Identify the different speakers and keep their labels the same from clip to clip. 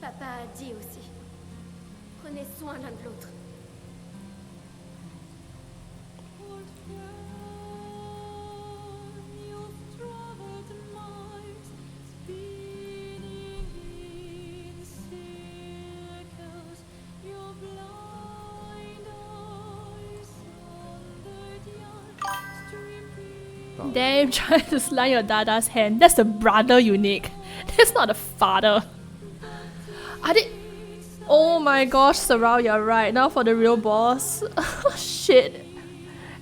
Speaker 1: Papa a dit aussi. Prenez soin l'un de l'autre.
Speaker 2: Damn, trying to slide your dada's hand. That's the brother, Unique. That's not the father. Are they? Oh my gosh, Sarao, you're right. Now for the real boss. Oh shit.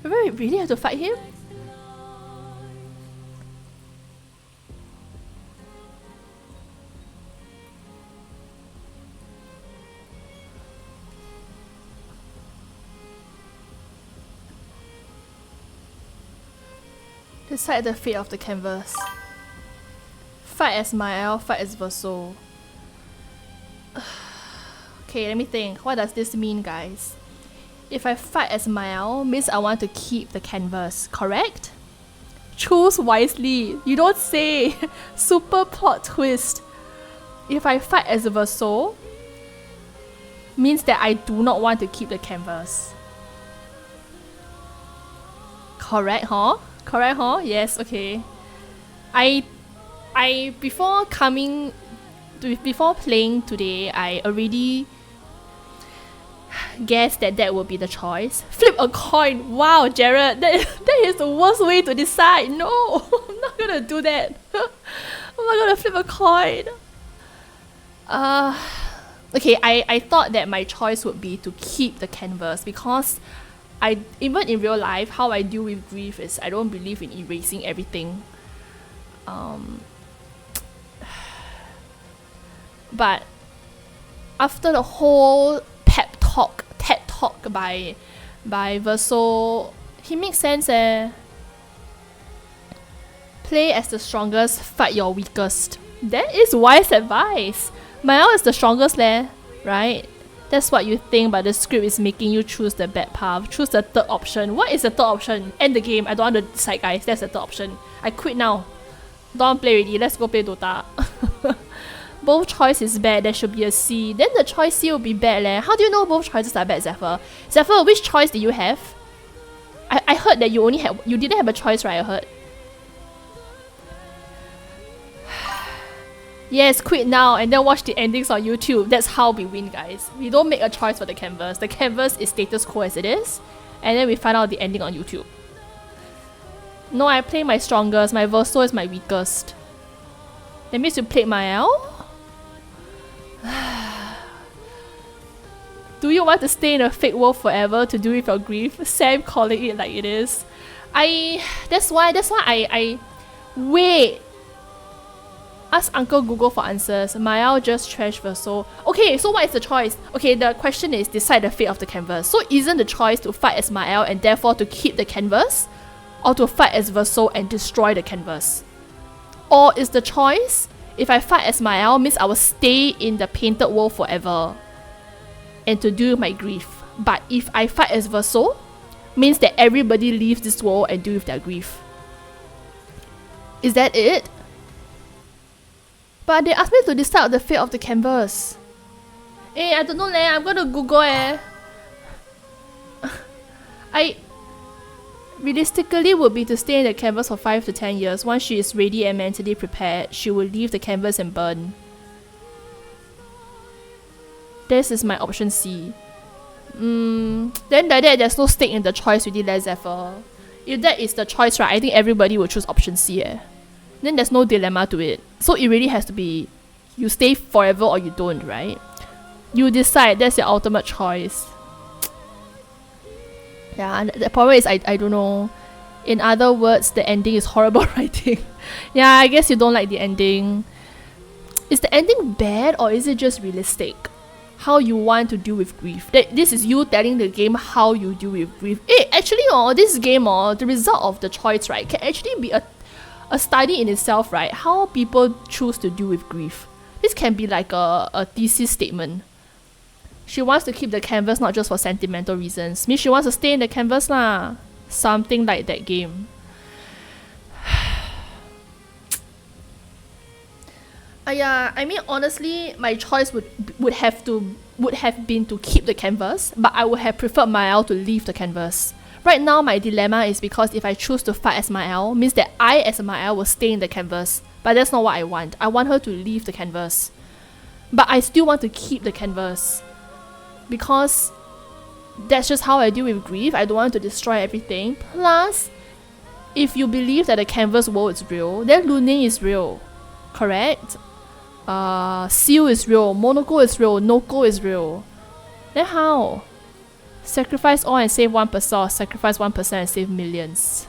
Speaker 2: We really have to fight him? Decide the fate of the canvas. Fight as Maelle, fight as Verso. Okay, let me think. What does this mean, guys? If I fight as Maelle, means I want to keep the canvas, correct? Choose wisely. You don't say. Super plot twist. If I fight as Verso, means that I do not want to keep the canvas. Correct, huh? Correct, huh? Yes, okay. Before playing today, I already guessed that would be the choice. Flip a coin. Wow, Jared, that is the worst way to decide. No, I'm not gonna do that. I'm not gonna flip a coin. Okay, I thought that my choice would be to keep the canvas because even in real life, how I deal with grief is I don't believe in erasing everything. But after the whole TED talk by Verso, he makes sense. Play as the strongest, fight your weakest. That is wise advice. Maelle is the strongest, right? That's what you think, but the script is making you choose the bad path. Choose the third option. What is the third option? End the game. I don't want to decide, guys. That's the third option. I quit now. Don't want to play already. Let's go play Dota. Both choice is bad. There should be a C. Then the choice C will be bad. How do you know both choices are bad, Zephyr? Zephyr, which choice did you have? I heard that you didn't have a choice, right? I heard. Yes, quit now and then watch the endings on YouTube. That's how we win, guys. We don't make a choice for the canvas. The canvas is status quo as it is. And then we find out the ending on YouTube. No, I play my strongest. My Verso is my weakest. That means you played Maelle? Do you want to stay in a fake world forever to deal with your grief? Sam calling it like it is. That's why I wait. Ask Uncle Google for answers. Maelle just trash Verso. Okay, so what is the choice? Okay, the question is decide the fate of the canvas. So isn't the choice to fight as Maelle and therefore to keep the canvas? Or to fight as Verso and destroy the canvas? Or is the choice, if I fight as Maelle, means I will stay in the painted world forever and to deal with my grief. But if I fight as Verso, means that everybody leaves this world and deal with their grief. Is that it? But they asked me to decide the fate of the canvas. I don't know I'm gonna Google I realistically would be to stay in the canvas for 5 to 10 years. Once she is ready and mentally prepared, she will leave the canvas and burn. This is my option C. Then like that there's no stake in the choice really, Zephyr. If that is the choice, right, I think everybody will choose option C. Then there's no dilemma to it. So it really has to be you stay forever or you don't, right? You decide, that's your ultimate choice. Yeah, and the problem is I don't know. In other words, the ending is horrible writing. Yeah, I guess you don't like the ending. Is the ending bad or is it just realistic? How you want to deal with grief. This is you telling the game how you deal with grief. Actually, this game, the result of the choice, right, can actually be a study in itself, right? How people choose to deal with grief. This can be like a thesis statement. She wants to keep the canvas not just for sentimental reasons. Means she wants to stay in the canvas lah. Something like that game. Yeah, I mean honestly, my choice would have been to keep the canvas, but I would have preferred Maelle to leave the canvas. Right now, my dilemma is because if I choose to fight as Maelle, means that I as a Maelle will stay in the canvas. But that's not what I want. I want her to leave the canvas. But I still want to keep the canvas. Because that's just how I deal with grief. I don't want to destroy everything. Plus, if you believe that the canvas world is real, then Luning is real. Correct? Seal is real, Monoko is real, Noko is real. Then how? Sacrifice all and save 1%, or sacrifice 1% and save millions.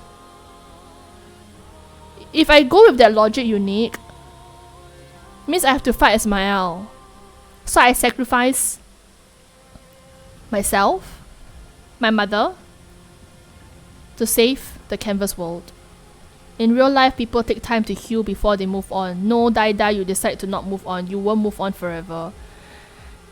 Speaker 2: If I go with that logic unique, means I have to fight as Maelle. So I sacrifice myself, my mother, to save the canvas world. In real life, people take time to heal before they move on. No, die, you decide to not move on. You won't move on forever.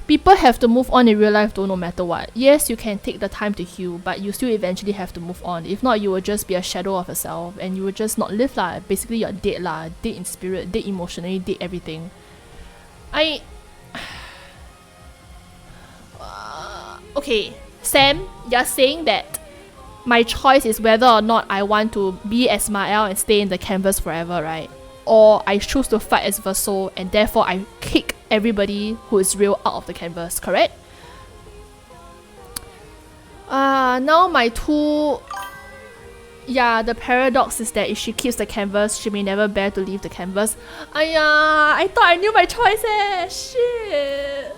Speaker 2: People have to move on in real life though, no matter what. Yes, you can take the time to heal, but you still eventually have to move on. If not, you will just be a shadow of yourself and you will just not live lah. Basically, you're dead lah. Dead in spirit, dead emotionally, dead everything. Okay, Sam, you're saying that my choice is whether or not I want to be as Maelle and stay in the canvas forever, right? Or I choose to fight as Verso and therefore I kick everybody who is real out of the canvas, correct? Now my two... Yeah, the paradox is that if she keeps the canvas, she may never bear to leave the canvas. I thought I knew my choice Shit.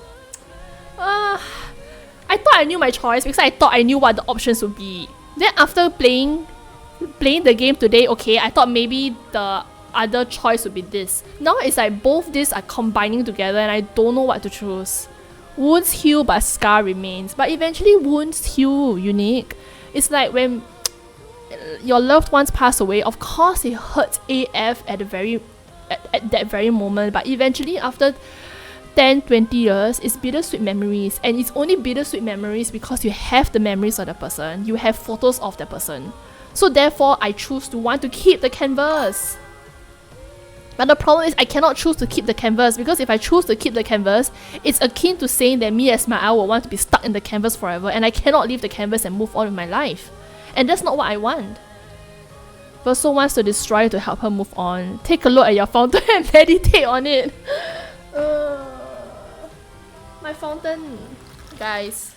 Speaker 2: I thought I knew my choice because I thought I knew what the options would be. Then after playing the game today, okay, I thought maybe the other choice would be this. Now it's like both these are combining together and I don't know what to choose. Wounds heal but scar remains. But eventually wounds heal, unique. It's like when your loved ones pass away, of course it hurts AF at that very moment, but eventually after 10-20 years, it's bittersweet memories, and it's only bittersweet memories because you have the memories of the person, you have photos of the person. So therefore, I choose to want to keep the canvas. But the problem is I cannot choose to keep the canvas because if I choose to keep the canvas, it's akin to saying that me as Maelle will want to be stuck in the canvas forever and I cannot leave the canvas and move on with my life. And that's not what I want. Verso wants to destroy to help her move on. Take a look at your fountain and meditate on it. My fountain, guys.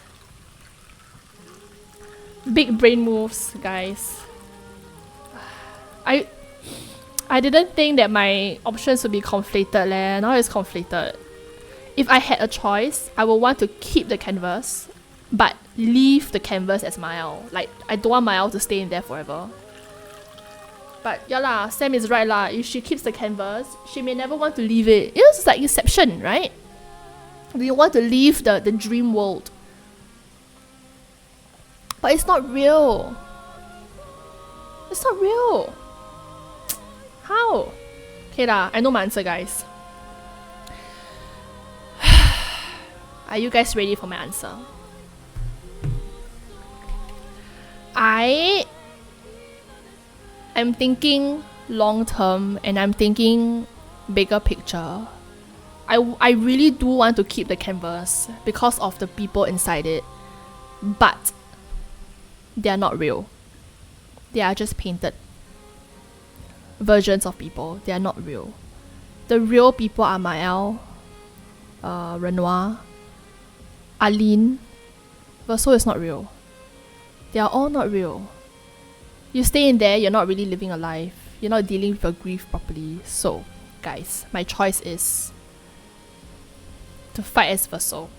Speaker 2: Big brain moves, guys. I didn't think that my options would be conflated leh. Now it's conflated. If I had a choice, I would want to keep the canvas, but leave the canvas as Maelle. Like, I don't want Maelle to stay in there forever. But yeah lah, Sam is right lah. If she keeps the canvas, she may never want to leave it. It's like Inception, right? You want to leave the dream world. But it's not real. It's not real. How? Okay lah, I know my answer, guys. Are you guys ready for my answer? I am thinking long term and I'm thinking bigger picture. I really do want to keep the canvas because of the people inside it, but they are not real. They are just painted versions of people. They are not real. The real people are Maelle, Renoir, Aline. Verso is not real. They are all not real. You stay in there, you're not really living a life. You're not dealing with your grief properly. So, guys, my choice is to fight as Verso.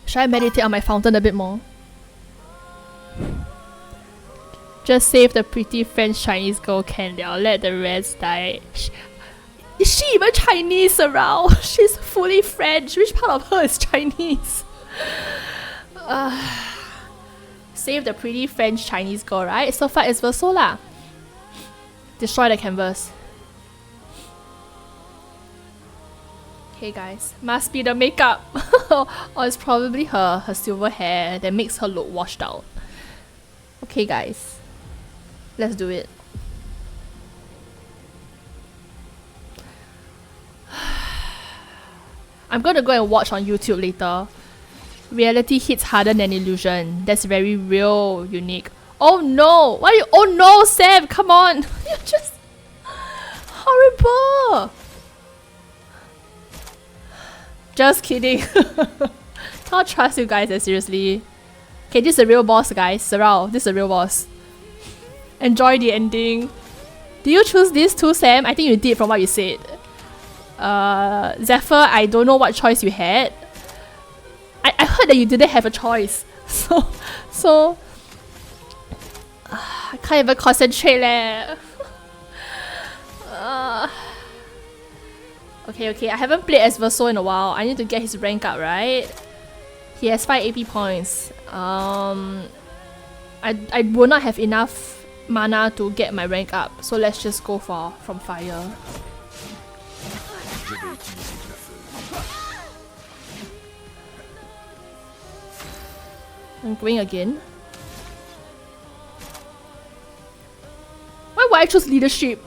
Speaker 2: Should I meditate on my fountain a bit more? Just save the pretty French Chinese girl can liao, let the rest die. Is she even Chinese around? She's fully French. Which part of her is Chinese? Save the pretty French Chinese girl, right? So fight as Verso lah. Destroy the canvas. Okay guys, must be the makeup. Or it's probably her silver hair that makes her look washed out. Okay guys, let's do it. I'm gonna go and watch on YouTube later. Reality hits harder than illusion. That's very real, unique. Oh no! Why you? Oh no, Sam! Come on! You're just horrible. Just kidding. Can't trust you guys. Seriously. Okay, this is a real boss, guys. Sarao, this is a real boss. Enjoy the ending. Did you choose this too, Sam? I think you did from what you said. Zephyr, I don't know what choice you had. I heard that you didn't have a choice. So I can't even concentrate leh. Okay, I haven't played as Verso in a while. I need to get his rank up, right? He has 5 AP points. I will not have enough mana to get my rank up, so let's just go from fire. I'm going again. Why would I choose leadership?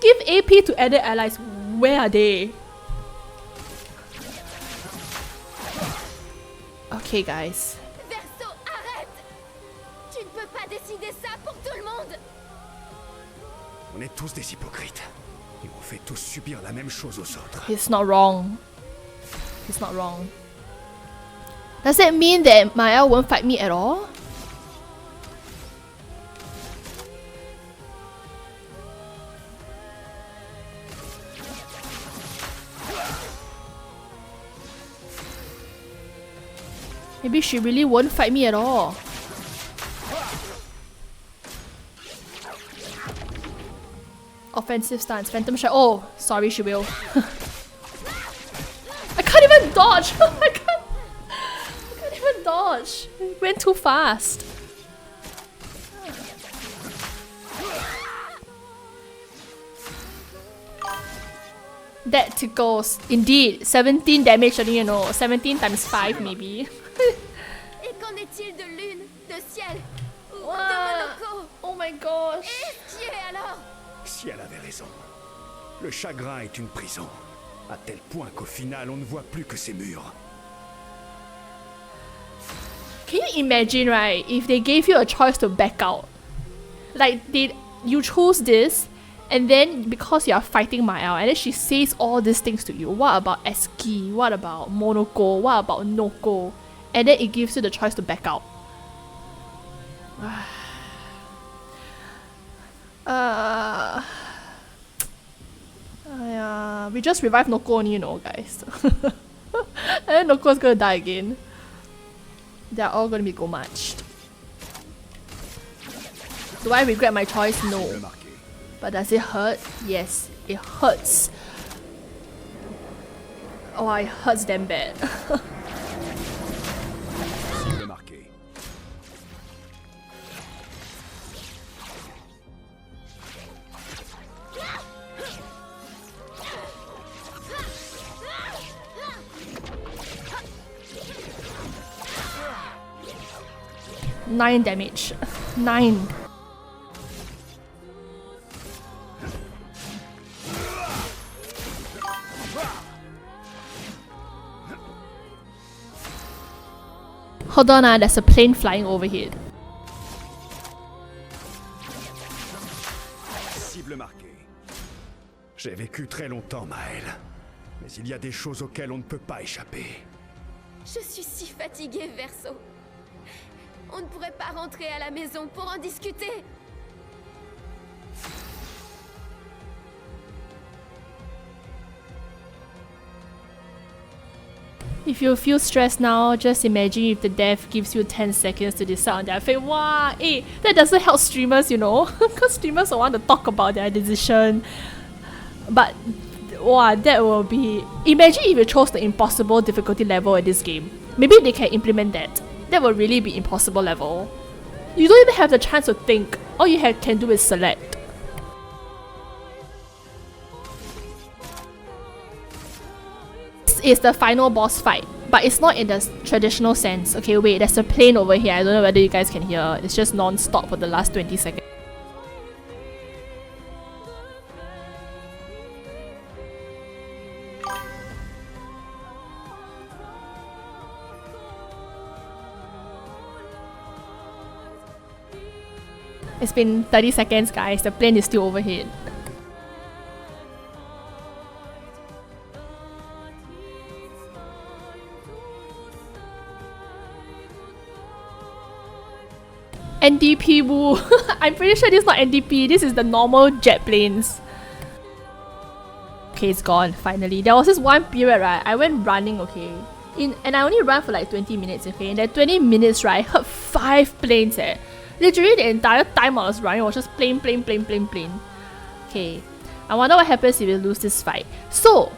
Speaker 2: Give AP to added allies. Where are they? Okay, guys.
Speaker 1: Verso, arrête! Tu ne peux pas décider ça pour tout le monde!
Speaker 3: On est tous des hypocrites. Et on fait tous subir la même chose aux autres.
Speaker 2: He's not wrong. He's not wrong. Does that mean that Maelle won't fight me at all? Maybe she really won't fight me at all. Offensive stance, Phantom Shot. Oh, sorry, she will. I can't even dodge! I can't even dodge. It went too fast. That tickles. Indeed, 17 damage only, you know. 17 times 5 maybe.
Speaker 1: Et qu'en est-il de lune, de ciel ou de
Speaker 2: Wow.
Speaker 1: Monoko?
Speaker 2: Oh my gosh.
Speaker 1: Et qui est alors?
Speaker 3: Si elle avait raison. Le chagrin est une prison. À tel point qu'au final, on ne voit plus que ces murs.
Speaker 2: Can you imagine, right, if they gave you a choice to back out? Like, you choose this, and then because you are fighting Maelle, and then she says all these things to you. What about Eski? What about Monoko? What about Noko? And then it gives you the choice to back out. We just revived Noko only, you know, guys. And then Noko's gonna die again. They're all gonna be go matched. Do I regret my choice? No. But does it hurt? Yes, it hurts. Oh, it hurts damn bad.
Speaker 3: Cible marquée.
Speaker 2: Nine damage. 9. Hold on, there's a plane flying overhead.
Speaker 3: Cible marquée. J'ai vécu très longtemps, Maelle. Mais il y a des choses auxquelles on ne peut pas échapper.
Speaker 1: Je suis si fatiguée, Verso. On ne pourrait pas rentrer à la maison pour en discuter.
Speaker 2: If you feel stressed now, just imagine if the dev gives you 10 seconds to decide on their fate. Wow, hey, that doesn't help streamers, you know, because streamers will want to talk about their decision. But wow, that will be... Imagine if you chose the impossible difficulty level in this game. Maybe they can implement that. That will really be impossible level. You don't even have the chance to think. All you can do is select. This is the final boss fight, but it's not in the traditional sense. Okay, wait, there's a plane over here. I don't know whether you guys can hear. It's just non-stop for the last 20 seconds. It's been 30 seconds, guys. The plane is still overhead. NDP woo. I'm pretty sure this is not NDP. This is the normal jet planes. Okay, it's gone, finally. There was this one period, right? I went running, okay? And I only ran for like 20 minutes, okay? In that 20 minutes, right, I heard 5 planes, eh. Literally the entire time I was running was just plane. Okay, I wonder what happens if we lose this fight. So,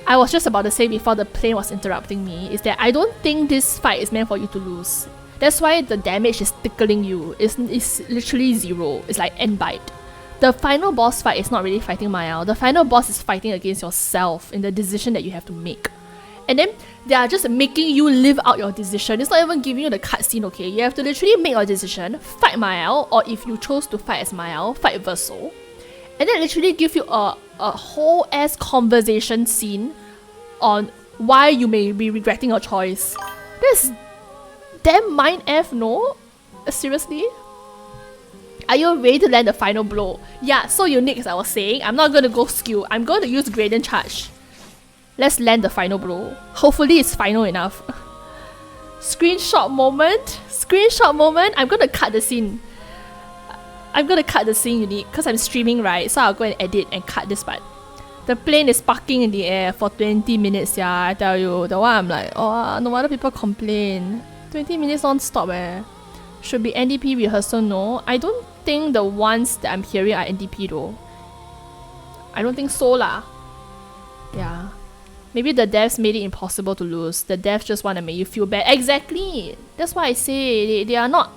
Speaker 2: I was just about to say before the plane was interrupting me, is that I don't think this fight is meant for you to lose. That's why the damage is tickling you. It's literally 0. It's like end bite. The final boss fight is not really fighting Maelle. The final boss is fighting against yourself in the decision that you have to make. And then they are just making you live out your decision. It's not even giving you the cutscene, okay? You have to literally make your decision, fight Maelle, or if you chose to fight as Maelle, fight Verso. And then literally give you a whole ass conversation scene on why you may be regretting your choice. That's damn mind F, no? Seriously? Are you ready to land the final blow? Yeah, so unique as I was saying. I'm not going to go skill. I'm going to use gradient charge. Let's land the final blow. Hopefully it's final enough. Screenshot moment. I'm going to cut the scene. Unique because I'm streaming, right? So I'll go and edit and cut this part. The plane is parking in the air for 20 minutes, yeah. I tell you. The one I'm like, oh, no wonder people complain. 20 minutes non-stop, eh. Should be NDP rehearsal, no. I don't think the ones that I'm hearing are NDP though. I don't think so lah. Yeah. Maybe the devs made it impossible to lose. The devs just want to make you feel bad. Exactly! That's why I say they are not...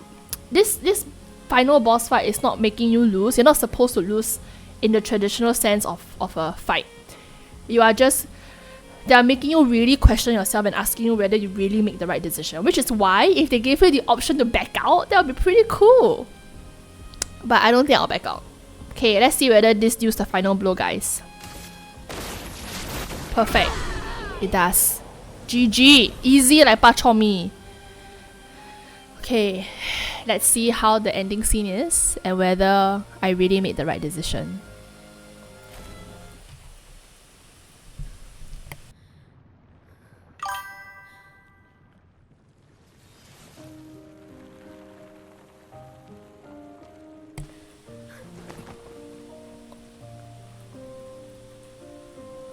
Speaker 2: This final boss fight is not making you lose. You're not supposed to lose in the traditional sense of a fight. You are just... They are making you really question yourself and asking you whether you really make the right decision. Which is why, if they gave you the option to back out, that would be pretty cool. But I don't think I'll back out. Okay, let's see whether this deals the final blow, guys. Perfect. It does. GG. Easy like bak chor mee. Okay, let's see how the ending scene is and whether I really made the right decision.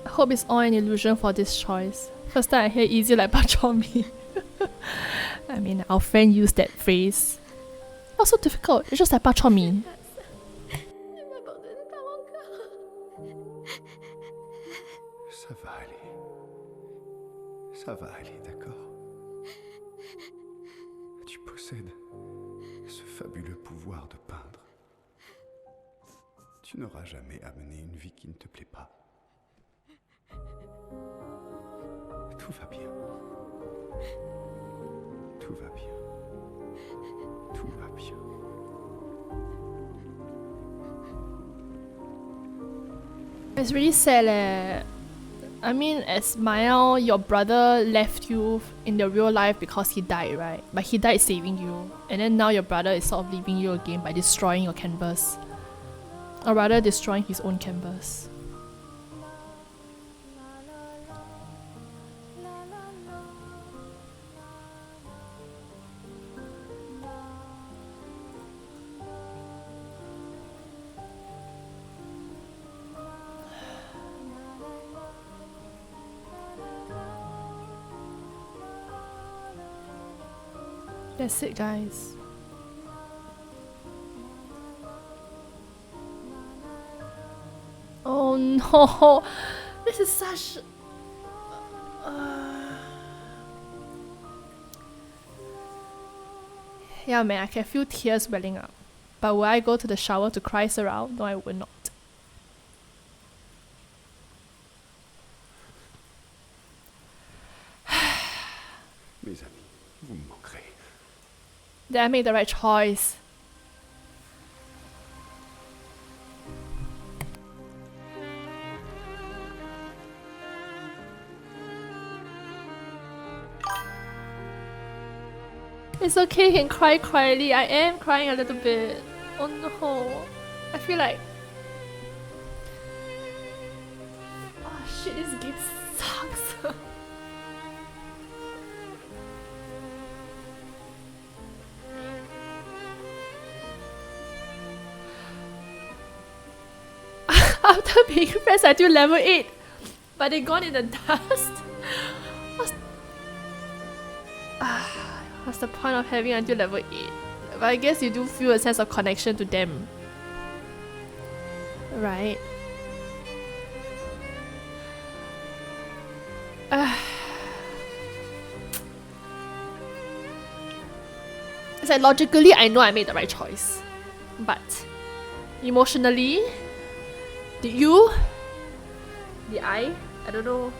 Speaker 2: I hope it's all an illusion for this choice. First time I hear easy like bak chor mee. I mean, our friend used that phrase. Not so difficult, it's just like bak chor mee.
Speaker 3: Ça va aller. Ça va aller, d'accord? Tu possèdes ce fabuleux pouvoir de peindre. Tu n'auras jamais amené une vie qui ne te plaît pas. Tout va bien. Tout va bien. Tout va bien.
Speaker 2: It's really sad leh. I mean, as Maelle, your brother left you in the real life because he died, right? But he died saving you. And then now your brother is sort of leaving you again by destroying your canvas. Or rather, destroying his own canvas. That's it, guys. Oh no! This is such... Yeah man, I can feel tears welling up. But will I go to the shower to cry around? No, I will not.
Speaker 3: Mes amis, vous me manquerez.
Speaker 2: Did I make the right choice? It's okay, you can cry quietly. I am crying a little bit. Oh no. I feel like... Oh shit, this game sucks. After being friends until level 8, but they gone in the dust. What's the point of having until level 8? But I guess you do feel a sense of connection to them. Right? It's like logically I know I made the right choice. But emotionally, did you? Did I? I don't know.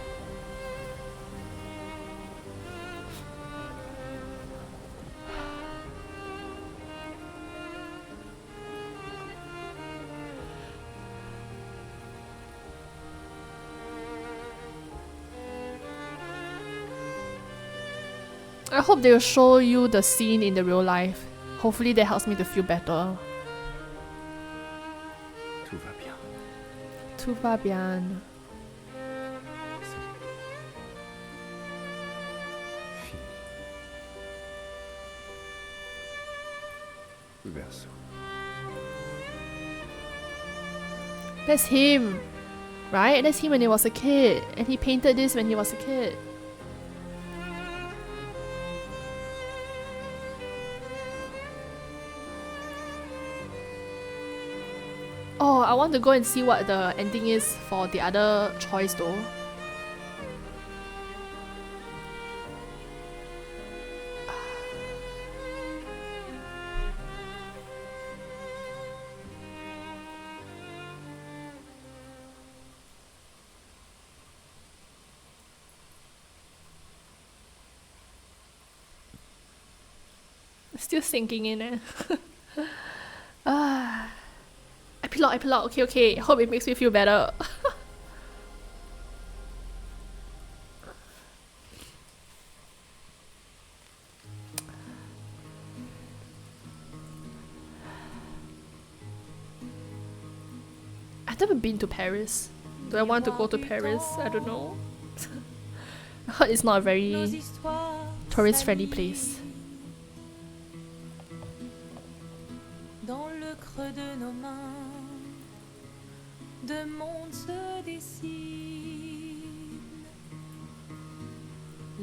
Speaker 2: I hope they will show you the scene in the real life. Hopefully that helps me to feel better.
Speaker 3: Tout va bien.
Speaker 2: Tout va bien.
Speaker 3: Fini. Verso.
Speaker 2: That's him, right? That's him when he was a kid, and he painted this when he was a kid. Oh, I want to go and see what the ending is for the other choice though. Still sinking in it. Epilogue. Okay. Hope it makes me feel better. I've never been to Paris. Do I want to go to Paris? I don't know. I heard it's not a very tourist-friendly place.
Speaker 4: Dans le creux de nos mains, deux mondes se dessinent.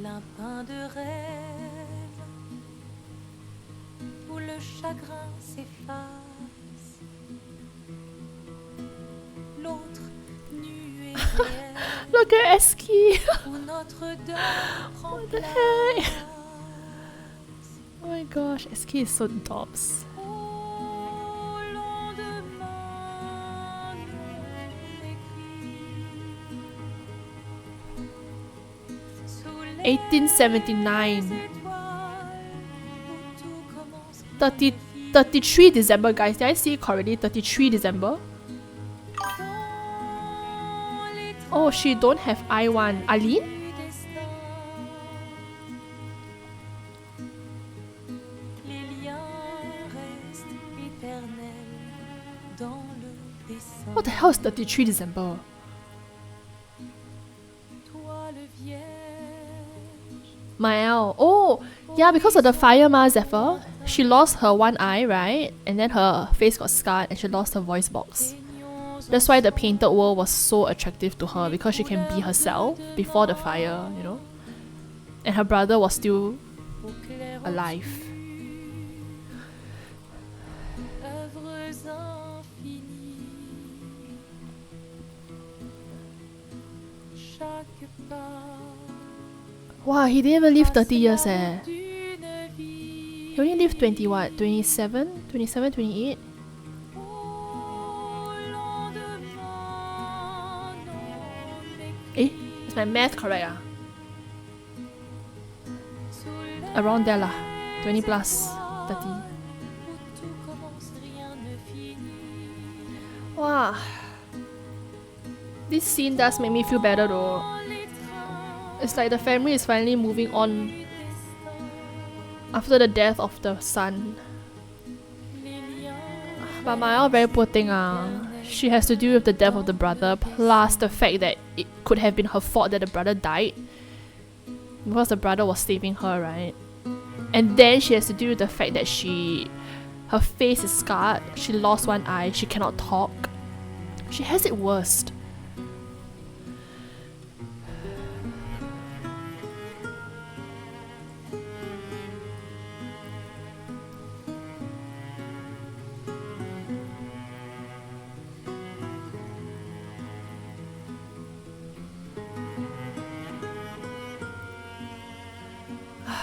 Speaker 4: L'un peint de rêve, où le chagrin s'efface. L'autre nu et réel,
Speaker 2: Look at Eski!
Speaker 4: où notre deuil prend
Speaker 2: What the
Speaker 4: place.
Speaker 2: heck? Oh my gosh, Eski is so tops.
Speaker 4: Au lendemain non écrit, sous les
Speaker 2: 1879.
Speaker 4: étoiles, où tout commence
Speaker 2: 33 December, guys. Did I see it correctly? 33 December?
Speaker 4: dans les
Speaker 2: Oh, she don't have I1. Aline?
Speaker 4: du destin. Les liens restent éternels dans le dessin.
Speaker 2: What the hell is 33 December?
Speaker 4: Toi le vierge,
Speaker 2: Maelle. Oh, yeah, because of the fire ma Zephyr. She lost her one eye, right? And then her face got scarred and she lost her voice box. That's why the painted world was so attractive to her, because she can be herself before the fire, you know? And her brother was still
Speaker 4: au clair
Speaker 2: alive.
Speaker 4: œuvres infinies. Chaque pas
Speaker 2: Wow, he didn't even live 30 years eh.
Speaker 4: d'une vie.
Speaker 2: He only lived 20 what? 27? 27, 28?
Speaker 4: Au lendemain non écrit.
Speaker 2: Eh? Is my math correct ah?
Speaker 4: Sous les
Speaker 2: Around there lah. 20 plus 30.
Speaker 4: où tout commence, rien ne finit.
Speaker 2: Wow. This scene does make me feel better though.
Speaker 4: Dans les trains
Speaker 2: It's like the family is finally moving on
Speaker 4: du destin,
Speaker 2: after the death of the son.
Speaker 4: les liens
Speaker 2: But Maelle very poor thing She has to deal with the death of the brother, plus the fact that it could have been her fault that the brother died. Because the brother was saving her, right? And then she has to deal with the fact that her face is scarred, she lost one eye, she cannot talk. She has it worst.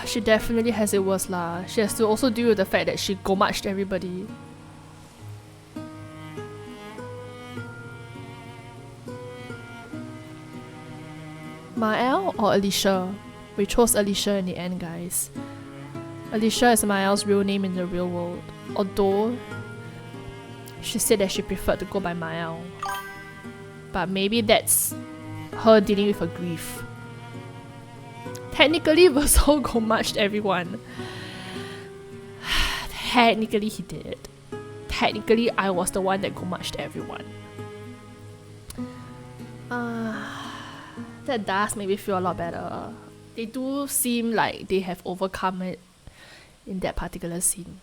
Speaker 2: She definitely has it worse lah. She has to also deal with the fact that she go-matched everybody. Maelle or Alicia? We chose Alicia in the end, guys. Alicia is Maelle's real name in the real world. Although, she said that she preferred to go by Maelle. But maybe that's her dealing with her grief. Technically, Verso go-matched everyone. Technically, he did. Technically, I was the one that go-matched everyone. That does make me feel a lot better. They do seem like they have overcome it in that particular scene.